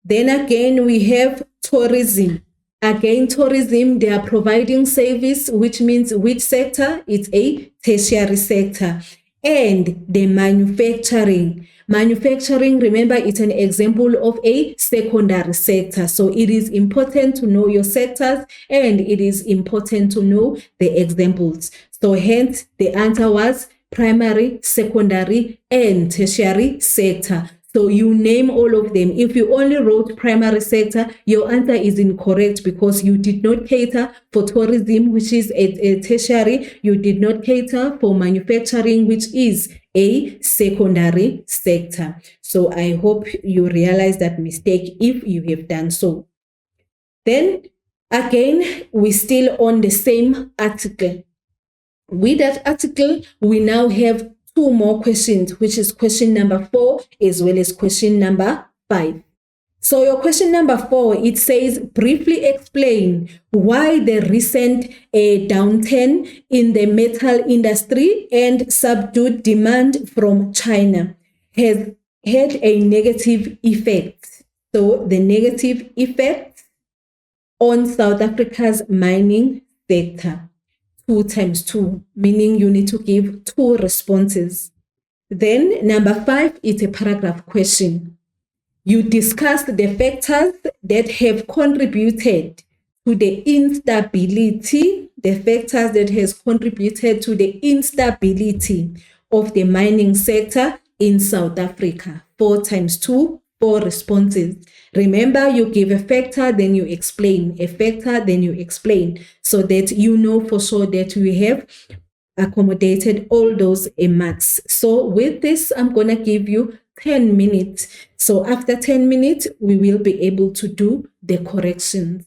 Then again, we have tourism. Again, tourism, they are providing service, which means which sector? It's a tertiary sector. And the manufacturing. Manufacturing, remember, it's an example of a secondary sector. So it is important to know your sectors and it is important to know the examples. So hence, the answer was primary, secondary, and tertiary sector. So you name all of them. If you only wrote primary sector, your answer is incorrect because you did not cater for tourism, which is a tertiary. You did not cater for manufacturing, which is a secondary sector. So I hope you realize that mistake if you have done so. Then again, we're still on the same article. With that article, we now have 2 more questions, which is question number 4 as well as question number 5. So your question number 4, it says, briefly explain why the recent downturn in the metal industry and subdued demand from China has had a negative effect. So the negative effect on South Africa's mining sector. 2 times 2, meaning you need to give 2 responses. Then number 5 is a paragraph question. You discussed the factors that have contributed to the instability, of the mining sector in South Africa. 4 times 2, 4 responses. Remember, you give a factor, then you explain. A factor, then you explain, so that you know for sure that we have accommodated all those marks. So with this, I'm going to give you 10 minutes. So after 10 minutes, we will be able to do the corrections.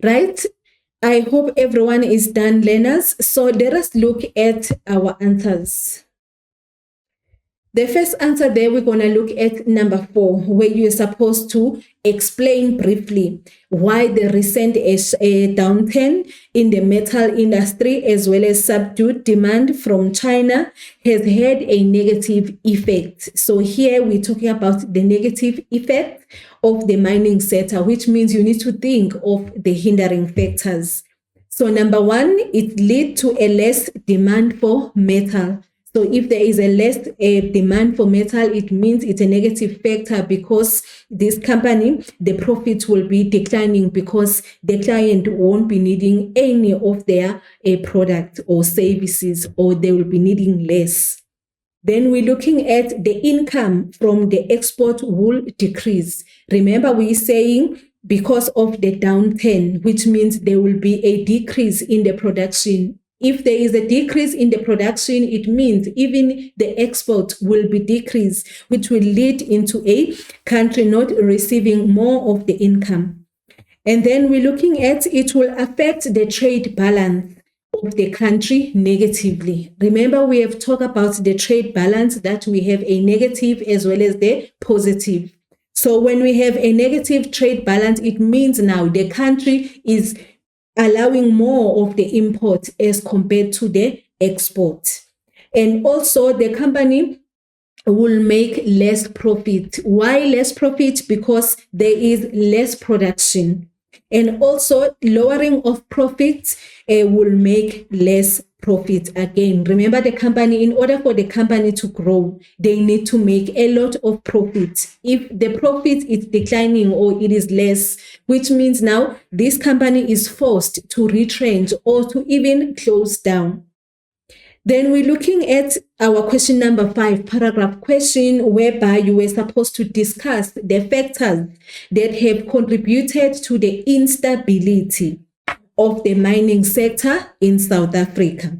Right? I hope everyone is done, learners. So let us look at our answers. The first answer there, we're going to look at number 4, where you're supposed to explain briefly why the recent downturn in the metal industry as well as subdued demand from China has had a negative effect. So here we're talking about the negative effect of the mining sector, which means you need to think of the hindering factors. So number 1, it leads to a less demand for metal. So if there is a less demand for metal, it means it's a negative factor because this company, the profits will be declining because the client won't be needing any of their product or services, or they will be needing less. Then we're looking at the income from the export will decrease. Remember, we're saying because of the downturn, which means there will be a decrease in the production. If there is a decrease in the production, it means even the export will be decreased, which will lead into a country not receiving more of the income. And then we're looking at it will affect the trade balance of the country negatively. Remember, we have talked about the trade balance, that we have a negative as well as the positive. So when we have a negative trade balance, it means now the country is allowing more of the import as compared to the export. And also the company will make less profit. Why less profit? Because there is less production. And also lowering of profits will make less profit again. Remember, the company, in order for the company to grow, they need to make a lot of profit. If the profit is declining or it is less, which means now this company is forced to retrench or to even close down. Then we're looking at our question number 5, paragraph question, whereby you were supposed to discuss the factors that have contributed to the instability of the mining sector in South Africa.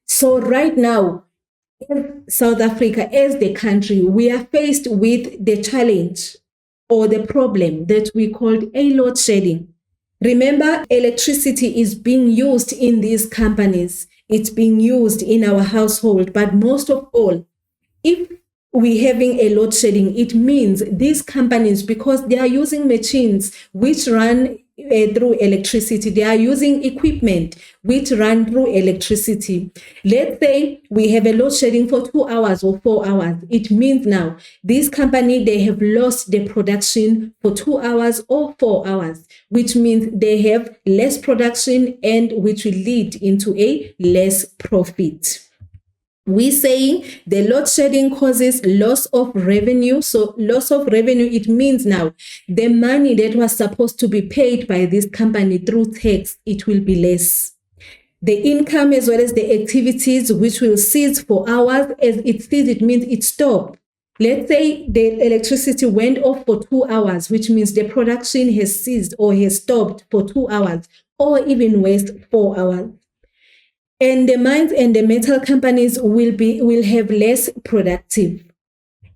So right now, in South Africa, as the country, we are faced with the challenge or the problem that we called a load shedding. Remember, electricity is being used in these companies. It's being used in our household, but most of all, if we're having a load shedding, it means these companies, because they are using machines which run through electricity, they are using equipment which run through electricity. Let's say we have a load shedding for 2 hours or 4 hours. It means now this company, they have lost the production for 2 hours or 4 hours, which means they have less production and which will lead into a less profit. We're saying the load shedding causes loss of revenue. So loss of revenue, it means now the money that was supposed to be paid by this company through tax, it will be less. The income as well as the activities which will cease for hours. As it ceases, it means it stopped. Let's say the electricity went off for 2 hours, which means the production has ceased or has stopped for 2 hours, or even worse, 4 hours. And the mines and the metal companies will have less productive.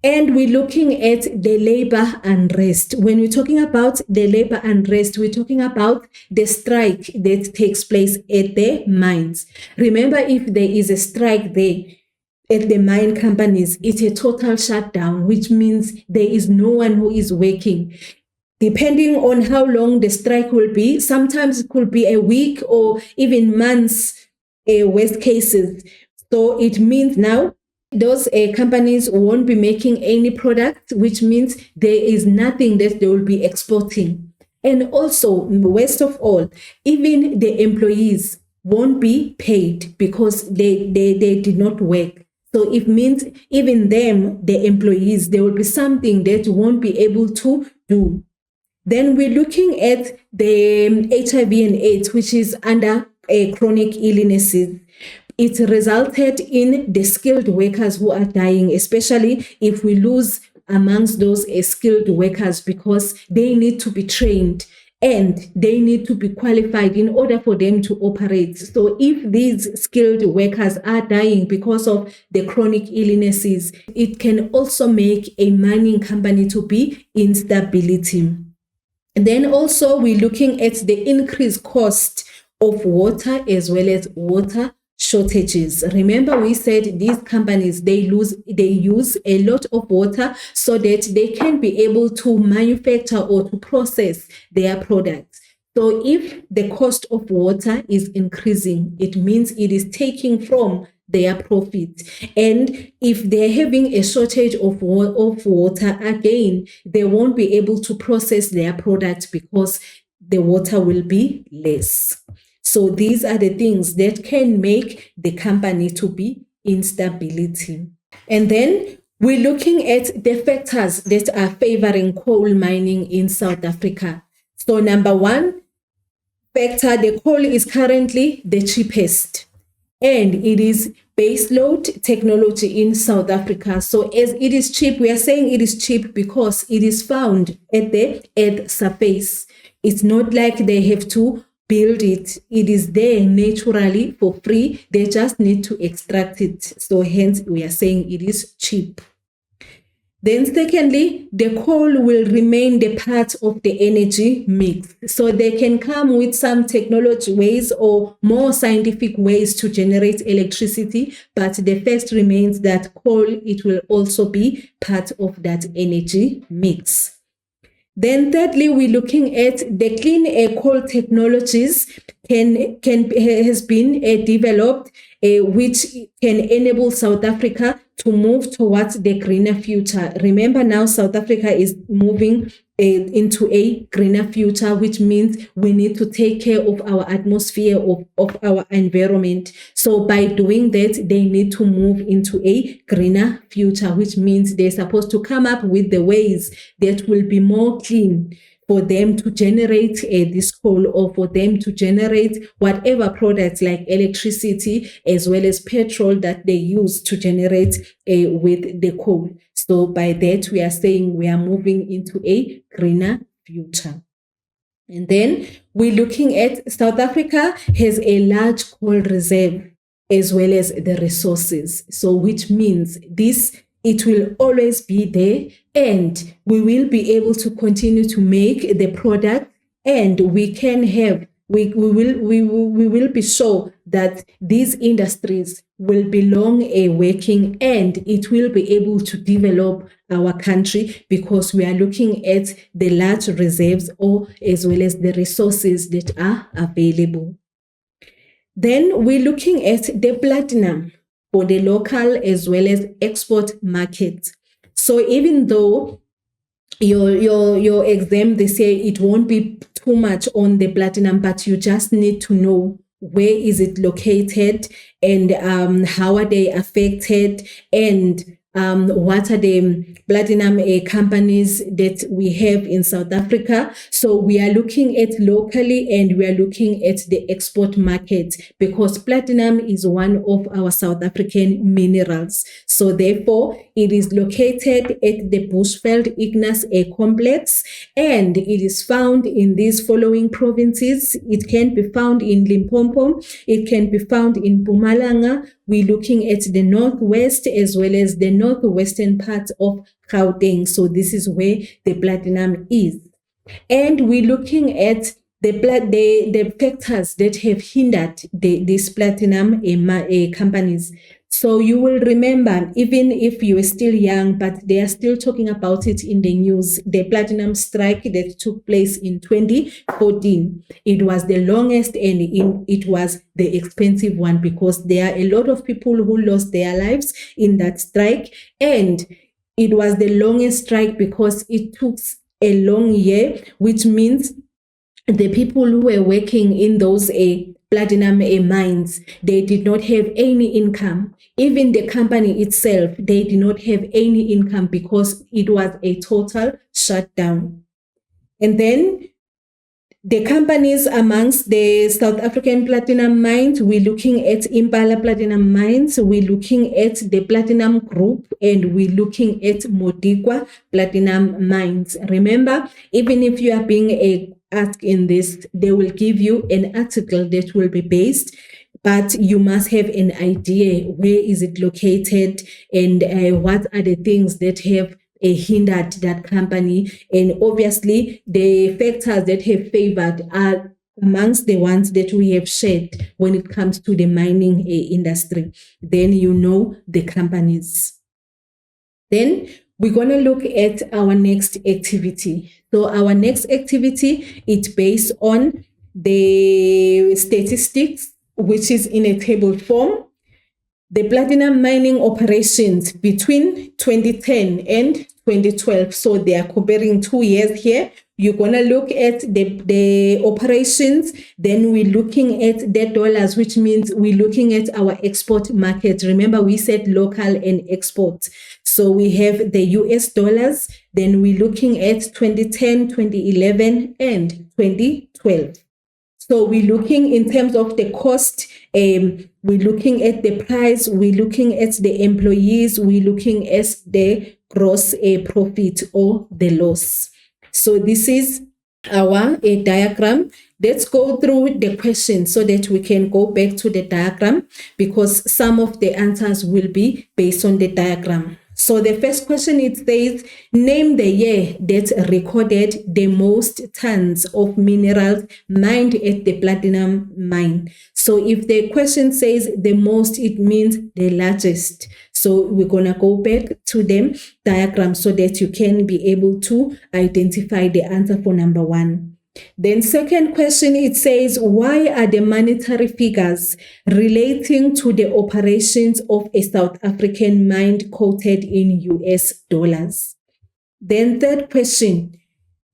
And we're looking at the labor unrest. When we're talking about the labor unrest, we're talking about the strike that takes place at the mines. Remember, if there is a strike there at the mine companies, it's a total shutdown, which means there is no one who is working. Depending on how long the strike will be, sometimes it could be a week or even months. Worst cases. So it means now those companies won't be making any product, which means there is nothing that they will be exporting. And also, worst of all, even the employees won't be paid because they did not work. So it means even them, the employees, there will be something that won't be able to do. Then we're looking at the HIV and AIDS, which is under chronic illnesses. It resulted in the skilled workers who are dying, especially if we lose amongst those skilled workers, because they need to be trained and they need to be qualified in order for them to operate. So if these skilled workers are dying because of the chronic illnesses, it can also make a mining company to be instability. And then also we're looking at the increased cost of water as well as water shortages. Remember, we said these companies, they use a lot of water so that they can be able to manufacture or to process their products. So if the cost of water is increasing, it means it is taking from their profit. And if they're having a shortage of water, again, they won't be able to process their products because the water will be less. So these are the things that can make the company to be instability. And then we're looking at the factors that are favoring coal mining in South Africa. So number one factor, the coal is currently the cheapest, and it is baseload technology in South Africa. So as it is cheap, we are saying it is cheap because it is found at the earth surface. It's not like they have to build it. It is there naturally for free. They just need to extract it. So hence we are saying it is cheap. Then secondly, the coal will remain the part of the energy mix. So they can come with some technology ways or more scientific ways to generate electricity, but the fact remains that coal, it will also be part of that energy mix. Then thirdly, we're looking at the clean air coal technologies has been developed, which can enable South Africa to move towards the greener future. Remember now, South Africa is moving into a greener future, which means we need to take care of our atmosphere, of our environment. So by doing that, they need to move into a greener future, which means they're supposed to come up with the ways that will be more clean for them to generate this coal, or for them to generate whatever products like electricity as well as petrol that they use to generate with the coal. So by that, we are saying we are moving into a greener future. And then we're looking at South Africa has a large coal reserve as well as the resources. So which means it will always be there, and we will be able to continue to make the product, and we can have we will be sure that these industries will belong working, and it will be able to develop our country because we are looking at the large reserves or as well as the resources that are available. Then we're looking at the platinum for the local as well as export markets. So even though your exam, they say it won't be too much on the platinum, but you just need to know where is it located, and how are they affected, and what are the platinum companies that we have in South Africa. So we are looking at locally, and we are looking at the export market, because platinum is one of our South African minerals. So therefore, it is located at the Bushveld Igneous Complex, and it is found in these following provinces. It can be found in Limpopo, it can be found in Mpumalanga. We're looking at the northwest as well as the northwestern part of Gauteng. So this is where the platinum is. And we're looking at the factors that have hindered these platinum companies. So you will remember, even if you are still young, but they are still talking about it in the news, the platinum strike that took place in 2014. It was the longest, and it was the expensive one, because there are a lot of people who lost their lives in that strike. And it was the longest strike because it took a long year, which means the people who were working in those platinum mines, they did not have any income. Even the company itself, they did not have any income because it was a total shutdown. And then the companies amongst the South African platinum mines, we're looking at Impala Platinum Mines, we're looking at the Platinum Group, and we're looking at Modikwa Platinum Mines. Remember, even if you are being asked in this, they will give you an article that will be based, but you must have an idea where is it located, and what are the things that have hindered that company. And obviously the factors that have favored are amongst the ones that we have shared when it comes to the mining industry. Then you know the companies. Then we're going to look at our next activity. So our next activity is based on the statistics, which is in a table form. The platinum mining operations between 2010 and 2012. So they are comparing 2 years here. You're going to look at the operations. Then we're looking at the dollars, which means we're looking at our export market. Remember, we said local and export. So we have the US dollars. Then we're looking at 2010, 2011, and 2012. So we're looking in terms of the cost, we're looking at the price, we're looking at the employees, we're looking at the gross profit or the loss. So this is our diagram. Let's go through the question so that we can go back to the diagram, because some of the answers will be based on the diagram. So the first question, it says, name the year that recorded the most tons of minerals mined at the platinum mine. So if the question says the most, it means the largest. So we're going to go back to the diagram so that you can be able to identify the answer for number 1. Then second question, it says, why are the monetary figures relating to the operations of a South African mine quoted in US dollars? Then third question,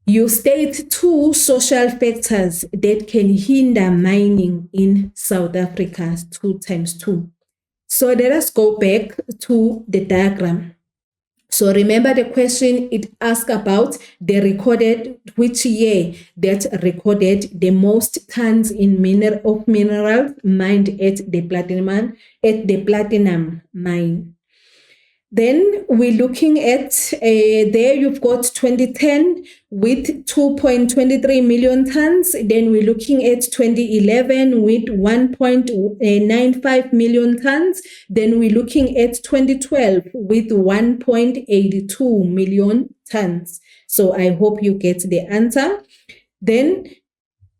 you state 2 social factors that can hinder mining in South Africa, 2 times 2. So let us go back to the diagram. So remember the question, it asks about the recorded, which year that recorded the most tons in minerals mined at the platinum mine. Then we're looking at, there you've got 2010 with 2.23 million tons. Then we're looking at 2011 with 1.95 million tons. Then we're looking at 2012 with 1.82 million tons. So I hope you get the answer. Then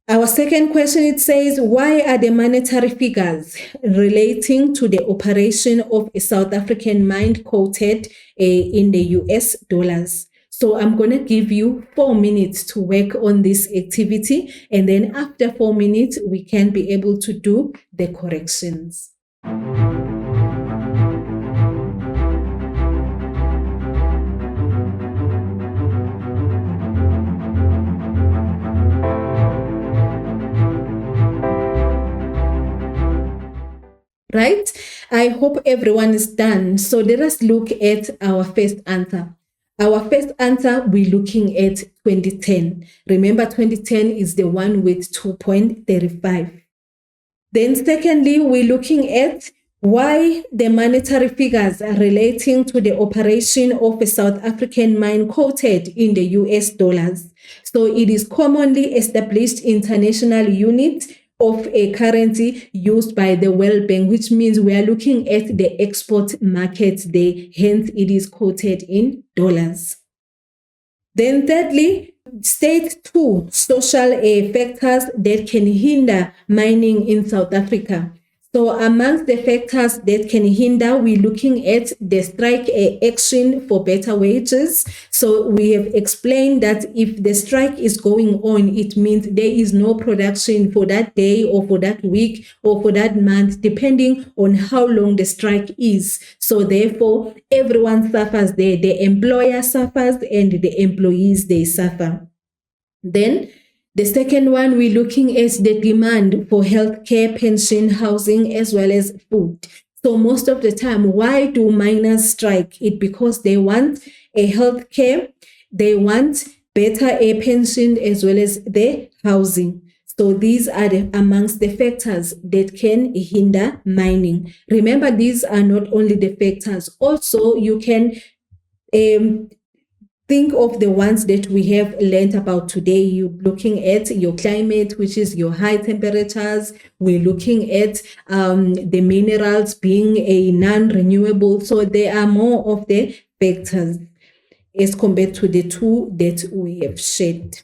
our second question, it says, why are the monetary figures relating to the operation of a South African mine quoted in the US dollars? So I'm going to give you 4 minutes to work on this activity. And then after 4 minutes, we can be able to do the corrections. Right? I hope everyone is done. So let us look at our first answer. Our first answer, we're looking at 2010. Remember, 2010 is the one with 2.35. Then secondly, we're looking at why the monetary figures are relating to the operation of a South African mine quoted in the US dollars. So it is commonly established international unit of a currency used by the World Bank, which means we are looking at the export market there, hence it is quoted in dollars. Then thirdly, state 2 social factors that can hinder mining in South Africa. So amongst the factors that can hinder, we're looking at the strike action for better wages. So we have explained that if the strike is going on, it means there is no production for that day or for that week or for that month, depending on how long the strike is. So therefore, everyone suffers there. The employer suffers and the employees, they suffer. Then the second one, we're looking at the demand for healthcare, pension, housing, as well as food. So most of the time, why do miners strike? It's because they want a healthcare, they want better pension, as well as the housing. So these are amongst the factors that can hinder mining. Remember, these are not only the factors. Also, you can think of the ones that we have learned about today. You're looking at your climate, which is your high temperatures. We're looking at the minerals being a non-renewable. So there are more of the factors as compared to the 2 that we have shared.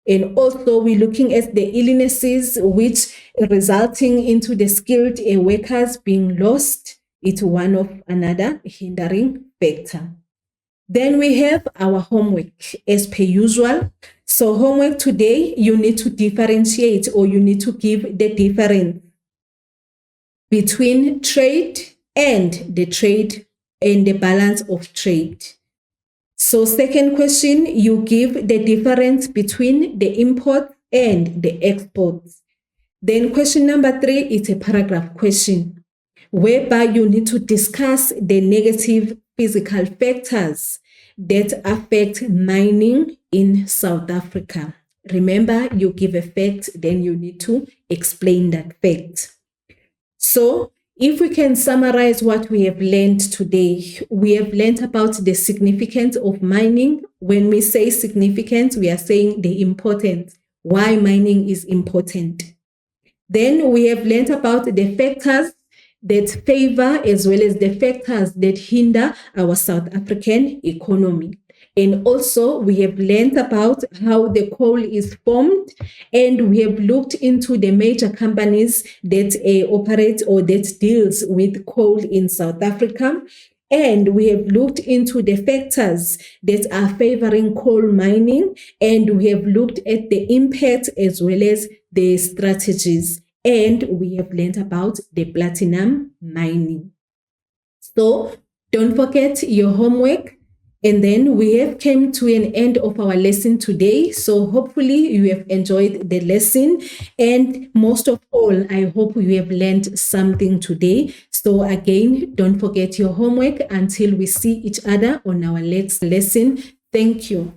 And also we're looking at the illnesses which resulting into the skilled workers being lost. It's one of another hindering factor. Then we have our homework as per usual. So homework today, you need to differentiate, or you need to give the difference between trade and the trade and the balance of trade. So second question, you give the difference between the import and the exports. Then question number 3 is a paragraph question, whereby you need to discuss the negative physical factors that affect mining in South Africa. Remember, you give a fact, then you need to explain that fact. So if we can summarize what we have learned today, we have learned about the significance of mining. When we say significance, we are saying the importance, why mining is important. Then we have learned about the factors that favor as well as the factors that hinder our South African economy. And also we have learned about how the coal is formed, and we have looked into the major companies that operate or that deals with coal in South Africa. And we have looked into the factors that are favoring coal mining, and we have looked at the impact as well as the strategies. And we have learned about the platinum mining. So don't forget your homework. And then we have come to an end of our lesson today. So hopefully you have enjoyed the lesson. And most of all, I hope you have learned something today. So again, don't forget your homework until we see each other on our next lesson. Thank you.